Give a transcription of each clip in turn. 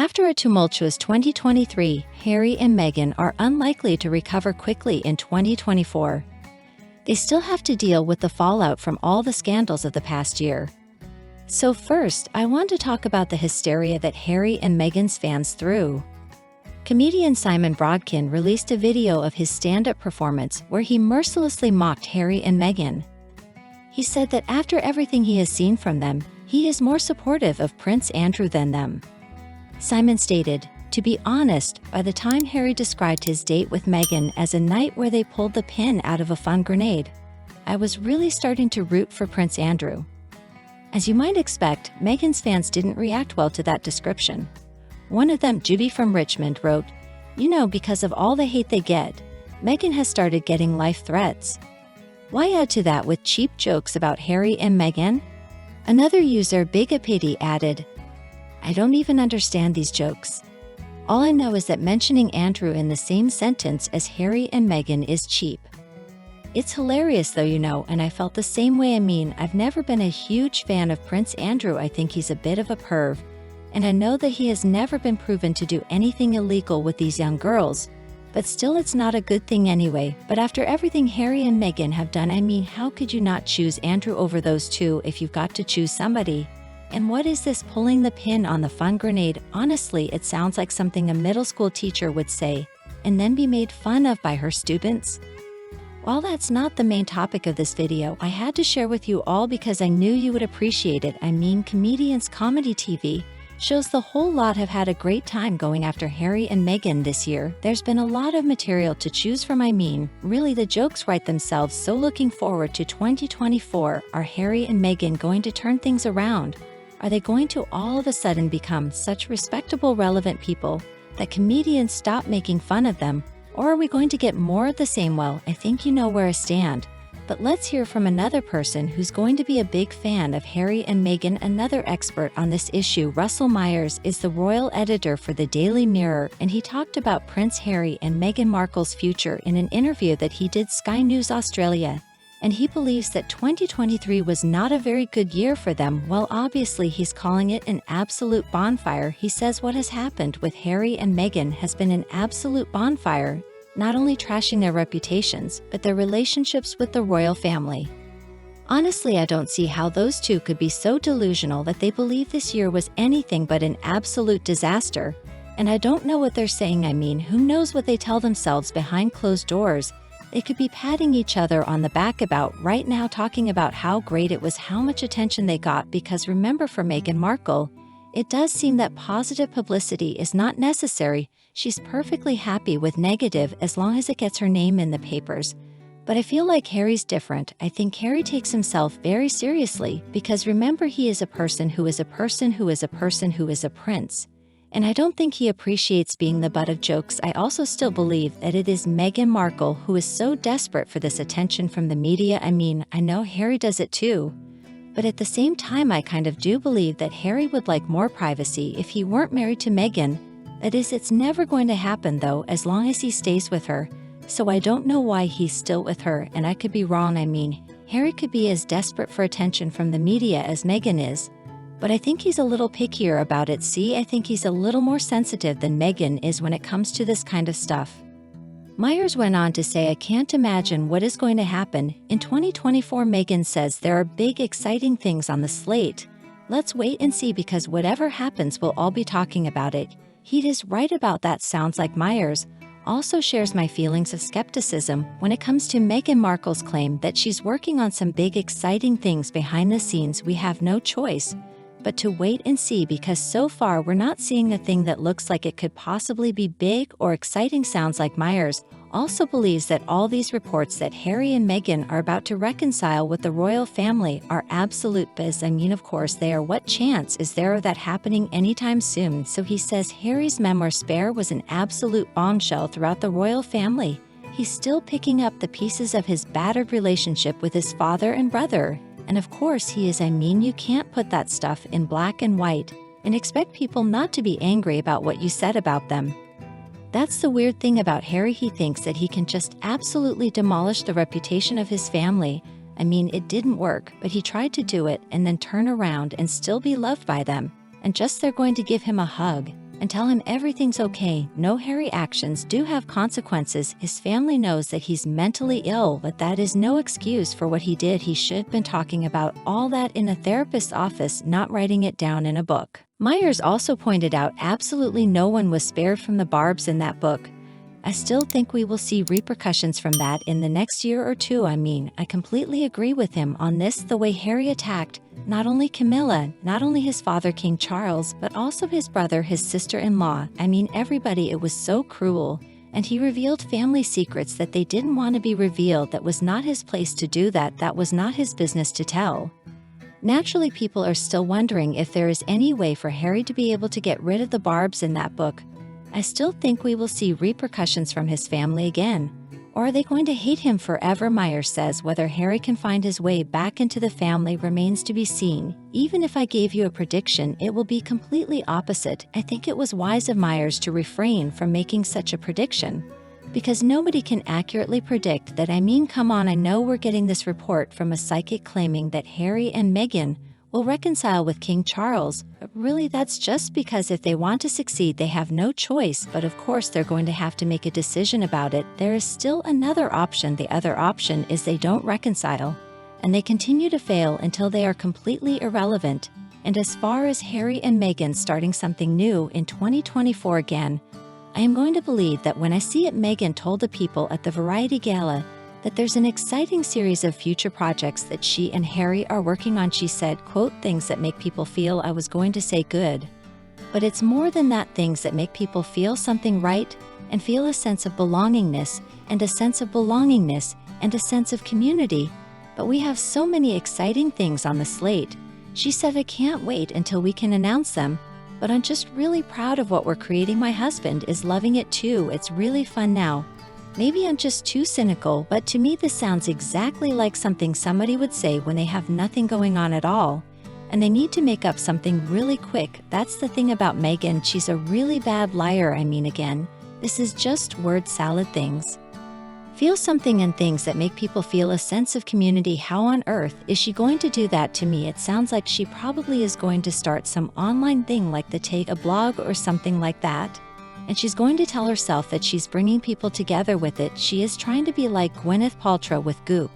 After a tumultuous 2023, Harry and Meghan are unlikely to recover quickly in 2024. They still have to deal with the fallout from all the scandals of the past year. So first, I want to talk about the hysteria that Harry and Meghan's fans threw. Comedian Simon Brodkin released a video of his stand-up performance where he mercilessly mocked Harry and Meghan. He said that after everything he has seen from them, he is more supportive of Prince Andrew than them. Simon stated, "To be honest, by the time Harry described his date with Meghan as a night where they pulled the pin out of a fun grenade, I was really starting to root for Prince Andrew." As you might expect, Meghan's fans didn't react well to that description. One of them, Judy from Richmond, wrote, "Because of all the hate they get, Meghan has started getting life threats. Why add to that with cheap jokes about Harry and Meghan?" Another user, Big Apity, added, "I don't even understand these jokes. All I know is that mentioning Andrew in the same sentence as Harry and Meghan is cheap. It's hilarious though, and I felt the same way. I've never been a huge fan of Prince Andrew. I think he's a bit of a perv, and I know that he has never been proven to do anything illegal with these young girls, but still it's not a good thing anyway. But after everything Harry and Meghan have done, how could you not choose Andrew over those two if you've got to choose somebody? And what is this pulling the pin on the fun grenade? Honestly, it sounds like something a middle school teacher would say, and then be made fun of by her students." While that's not the main topic of this video, I had to share with you all because I knew you would appreciate it. Comedians Comedy TV shows the whole lot have had a great time going after Harry and Meghan this year. There's been a lot of material to choose from. Really the jokes write themselves. So looking forward to 2024, are Harry and Meghan going to turn things around? Are they going to all of a sudden become such respectable, relevant people that comedians stop making fun of them? Or are we going to get more of the same? Well, I think you know where I stand. But let's hear from another person who's going to be a big fan of Harry and Meghan. Another expert on this issue, Russell Myers, is the royal editor for the Daily Mirror, and he talked about Prince Harry and Meghan Markle's future in an interview that he did Sky News Australia. And he believes that 2023 was not a very good year for them. Well, obviously he's calling it an absolute bonfire. He says what has happened with Harry and Meghan has been an absolute bonfire, not only trashing their reputations, but their relationships with the royal family. Honestly, I don't see how those two could be so delusional that they believe this year was anything but an absolute disaster. And I don't know what they're saying. Who knows what they tell themselves behind closed doors? They could be patting each other on the back about right now, talking about how great it was, how much attention they got. Because remember, for Meghan Markle, it does seem that positive publicity is not necessary. She's perfectly happy with negative as long as it gets her name in the papers. But I feel like Harry's different. I think Harry takes himself very seriously because remember, he is a person who is a person who is a person who is a prince. And I don't think he appreciates being the butt of jokes. I also still believe that it is Meghan Markle who is so desperate for this attention from the media. I know Harry does it too. But at the same time, I kind of do believe that Harry would like more privacy if he weren't married to Meghan. That is, it's never going to happen though, as long as he stays with her. So I don't know why he's still with her, and I could be wrong. Harry could be as desperate for attention from the media as Meghan is. But I think he's a little pickier about it. I think he's a little more sensitive than Meghan is when it comes to this kind of stuff. Myers went on to say, "I can't imagine what is going to happen in 2024. Meghan says there are big, exciting things on the slate. Let's wait and see, because whatever happens, we'll all be talking about it." He is right about that. Sounds like Myers also shares my feelings of skepticism when it comes to Meghan Markle's claim that she's working on some big, exciting things behind the scenes. We have no choice but to wait and see, because so far we're not seeing a thing that looks like it could possibly be big or exciting. Sounds like Myers also believes that all these reports that Harry and Meghan are about to reconcile with the royal family are absolute biz. Of course they are. What chance is there of that happening anytime soon? So he says Harry's memoir Spare was an absolute bombshell throughout the royal family. He's still picking up the pieces of his battered relationship with his father and brother. And of course he is. You can't put that stuff in black and white and expect people not to be angry about what you said about them. That's the weird thing about Harry. He thinks that he can just absolutely demolish the reputation of his family. It didn't work, but he tried to do it and then turn around and still be loved by them. And just they're going to give him a hug. and tell him everything's okay. No, Harry actions do have consequences. His family knows that he's mentally ill, but that is no excuse for what he did. He should have been talking about all that in a therapist's office, not writing it down in a book. Myers also pointed out absolutely no one was spared from the barbs in that book. I still think we will see repercussions from that in the next year or two. I completely agree with him on this. The way Harry attacked not only Camilla, not only his father King Charles, but also his brother, his sister-in-law, everybody, it was so cruel. And he revealed family secrets that they didn't want to be revealed. That was not his place to do that. That was not his business to tell. Naturally, people are still wondering if there is any way for Harry to be able to get rid of the barbs in that book. I still think we will see repercussions from his family again. Or are they going to hate him forever? Myers says whether Harry can find his way back into the family remains to be seen. Even if I gave you a prediction, it will be completely opposite. I think it was wise of Myers to refrain from making such a prediction, because nobody can accurately predict that. Come on, I know we're getting this report from a psychic claiming that Harry and Meghan will reconcile with King Charles, but really that's just because if they want to succeed they have no choice, but of course they're going to have to make a decision about it. There is still another option. The other option is they don't reconcile, and they continue to fail until they are completely irrelevant. And as far as Harry and Meghan starting something new in 2024 again, I am going to believe that when I see it. Meghan told the people at the Variety Gala that there's an exciting series of future projects that she and Harry are working on. She said, quote, things that make people feel. I was going to say good, but it's more than that. Things that make people feel something right and feel a sense of belongingness and a sense of belongingness and a sense of community. But we have so many exciting things on the slate. She said, I can't wait until we can announce them, but I'm just really proud of what we're creating. My husband is loving it too. It's really fun now. Maybe I'm just too cynical, but to me this sounds exactly like something somebody would say when they have nothing going on at all, and they need to make up something really quick. That's the thing about Meghan, she's a really bad liar. Again, this is just word salad. Things feel something and things that make people feel a sense of community. How on earth is she going to do that? To me it sounds like she probably is going to start some online thing like the Take a blog or something like that. And she's going to tell herself that she's bringing people together with it. She is trying to be like Gwyneth Paltrow with Goop.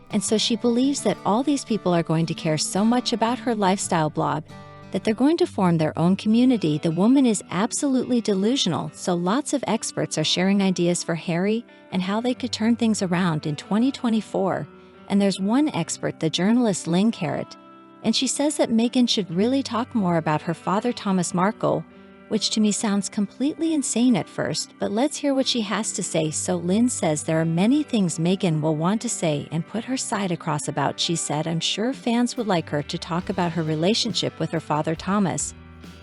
And so she believes that all these people are going to care so much about her lifestyle blog that they're going to form their own community. The woman is absolutely delusional. So lots of experts are sharing ideas for Harry and how they could turn things around in 2024. And there's one expert, the journalist Lynn Carrot, and she says that Meghan should really talk more about her father Thomas Markle, which to me sounds completely insane at first, but let's hear what she has to say. So Lynn says there are many things Meghan will want to say and put her side across about. She said, I'm sure fans would like her to talk about her relationship with her father Thomas,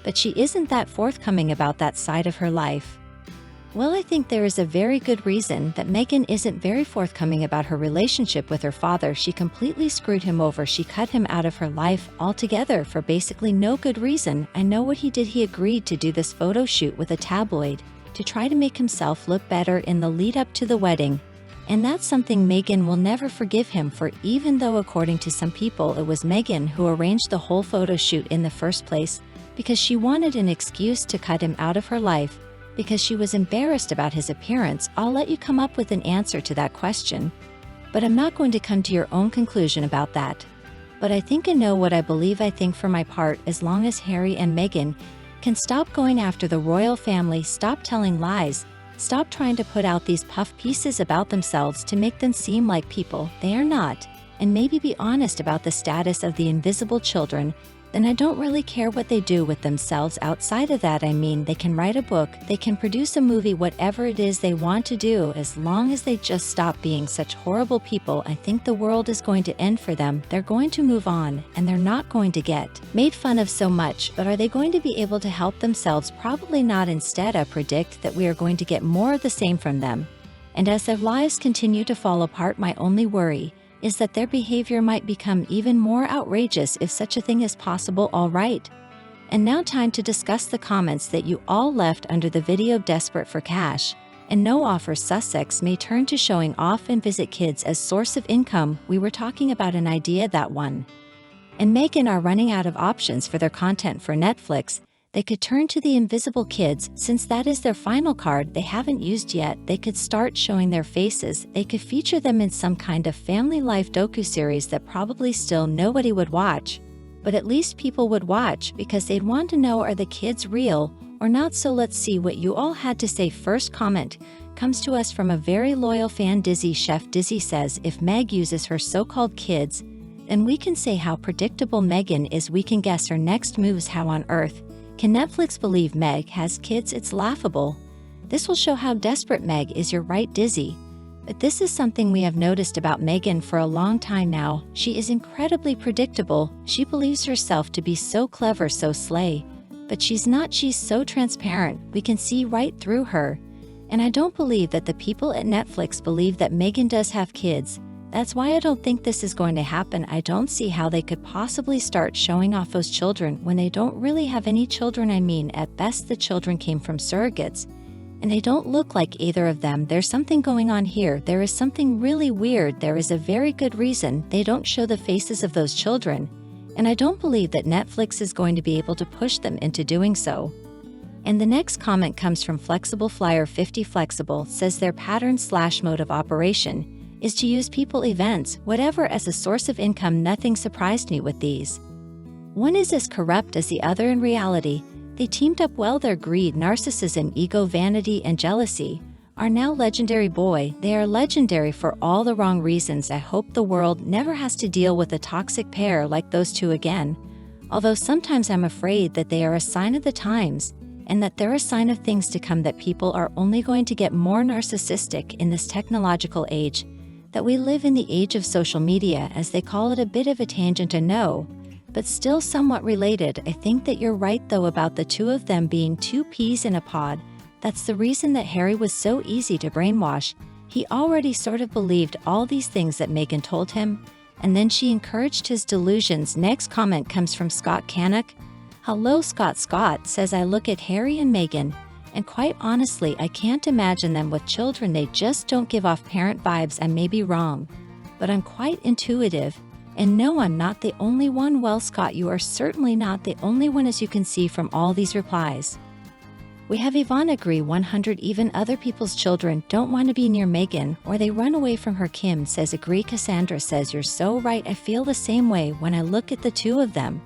but she isn't that forthcoming about that side of her life. Well, I think there is a very good reason that Meghan isn't very forthcoming about her relationship with her father. She completely screwed him over. She cut him out of her life altogether for basically no good reason. I know what he did. He agreed to do this photo shoot with a tabloid to try to make himself look better in the lead up to the wedding. And that's something Meghan will never forgive him for, even though according to some people it was Meghan who arranged the whole photo shoot in the first place because she wanted an excuse to cut him out of her life, because she was embarrassed about his appearance. I'll let you come up with an answer to that question, but I'm not going to come to your own conclusion about that. But I think I know what I believe. I think for my part, as long as Harry and Meghan can stop going after the royal family, stop telling lies, stop trying to put out these puff pieces about themselves to make them seem like people they are not, and maybe be honest about the status of the invisible children, then I don't really care what they do with themselves outside of that. They can write a book, they can produce a movie, whatever it is they want to do, as long as they just stop being such horrible people. I think the world is going to end for them. They're going to move on, and they're not going to get made fun of so much. But are they going to be able to help themselves? Probably not. Instead, I predict that we are going to get more of the same from them. And as their lives continue to fall apart, my only worry is that their behavior might become even more outrageous, if such a thing is possible. All right. And now time to discuss the comments that you all left under the video. Desperate for cash and no offers, Sussex may turn to showing off and visit kids as source of income. We were talking about an idea that one and Meghan are running out of options for their content for Netflix. They could turn to the invisible kids, since that is their final card they haven't used yet. They could start showing their faces. They could feature them in some kind of family life docuseries that probably still nobody would watch. But at least people would watch because they'd want to know, are the kids real or not? So let's see what you all had to say. First comment comes to us from a very loyal fan, Dizzy. Chef Dizzy says, if Meg uses her so-called kids, then we can say how predictable Meghan is. We can guess her next moves. How on earth can Netflix believe Meg has kids? It's laughable. This will show how desperate Meg is. You're right, Dizzy. But this is something we have noticed about Meghan for a long time now. She is incredibly predictable. She believes herself to be so clever, so slay. But she's not. She's so transparent. We can see right through her. And I don't believe that the people at Netflix believe that Meghan does have kids. That's why I don't think this is going to happen. I don't see how they could possibly start showing off those children when they don't really have any children. I mean, at best the children came from surrogates. And they don't look like either of them. There's something going on here. There is something really weird. There is a very good reason they don't show the faces of those children. And I don't believe that Netflix is going to be able to push them into doing so. And the next comment comes from Flexible Flyer 50. Flexible says their pattern/mode of operation is to use people, events, whatever as a source of income. Nothing surprised me with these. One is as corrupt as the other in reality. They teamed up well. Their greed, narcissism, ego, vanity, and jealousy are now legendary. Boy, they are legendary for all the wrong reasons. I hope the world never has to deal with a toxic pair like those two again. Although sometimes I'm afraid that they are a sign of the times, and that they're a sign of things to come, that people are only going to get more narcissistic in this technological age that we live in, the age of social media, as they call it. A bit of a tangent, I know, but still somewhat related. I think that you're right though about the two of them being two peas in a pod. That's the reason that Harry was so easy to brainwash. He already sort of believed all these things that Meghan told him, and then she encouraged his delusions. Next comment comes from Scott Canuck. Hello Scott. Scott says, I look at Harry and Meghan, and quite honestly, I can't imagine them with children. They just don't give off parent vibes. I may be wrong, but I'm quite intuitive. And no, I'm not the only one. Well, Scott, you are certainly not the only one, as you can see from all these replies. We have Yvonne agree 100. Even other people's children don't want to be near Meghan, or they run away from her. Kim says agree. Cassandra says you're so right. I feel the same way when I look at the two of them.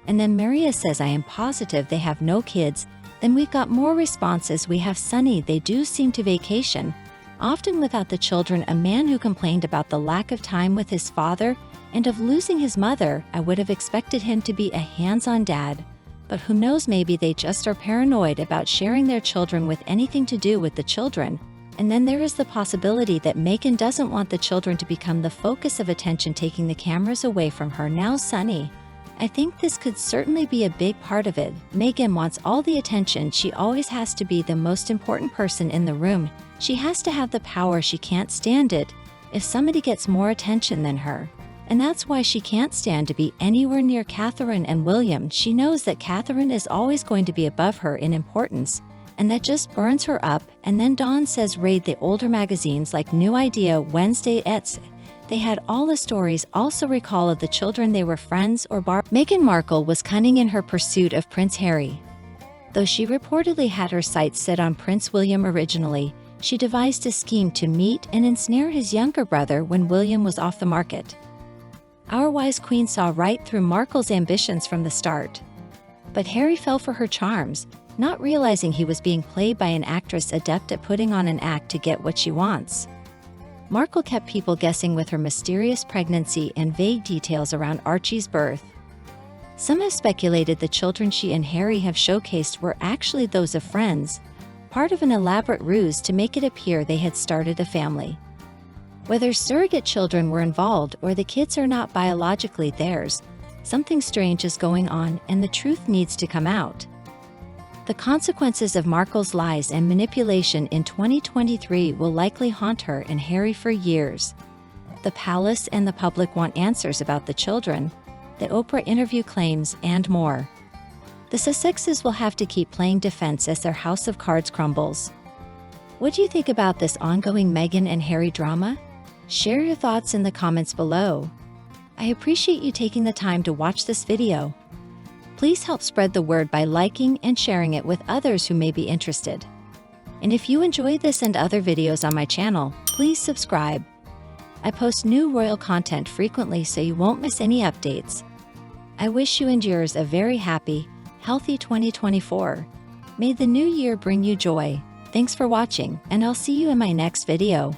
And then Maria says I am positive they have no kids. Then we've got more responses. We have Sunny. They do seem to vacation, often without the children. A man who complained about the lack of time with his father and of losing his mother. I would have expected him to be a hands-on dad, but who knows, maybe they just are paranoid about sharing their children with anything to do with the children. And then there is the possibility that Meghan doesn't want the children to become the focus of attention, taking the cameras away from her. Now Sunny, I think this could certainly be a big part of it. Meghan wants all the attention. She always has to be the most important person in the room. She has to have the power. She can't stand it if somebody gets more attention than her. And that's why she can't stand to be anywhere near Catherine and William. She knows that Catherine is always going to be above her in importance, and that just burns her up. And then Dawn says raid the older magazines like New Idea, Wednesday, etc. They had all the stories. Also recall of the children. They were friends or Meghan Markle was cunning in her pursuit of Prince Harry. Though she reportedly had her sights set on Prince William originally, she devised a scheme to meet and ensnare his younger brother when William was off the market. Our wise queen saw right through Markle's ambitions from the start. But Harry fell for her charms, not realizing he was being played by an actress adept at putting on an act to get what she wants. Markle kept people guessing with her mysterious pregnancy and vague details around Archie's birth. Some have speculated the children she and Harry have showcased were actually those of friends, part of an elaborate ruse to make it appear they had started a family. Whether surrogate children were involved or the kids are not biologically theirs, something strange is going on and the truth needs to come out. The consequences of Markle's lies and manipulation in 2023 will likely haunt her and Harry for years. The palace and the public want answers about the children, the Oprah interview claims, and more. The Sussexes will have to keep playing defense as their house of cards crumbles. What do you think about this ongoing Meghan and Harry drama? Share your thoughts in the comments below. I appreciate you taking the time to watch this video. Please help spread the word by liking and sharing it with others who may be interested. And if you enjoy this and other videos on my channel, please subscribe. I post new royal content frequently so you won't miss any updates. I wish you and yours a very happy, healthy 2024. May the new year bring you joy. Thanks for watching, and I'll see you in my next video.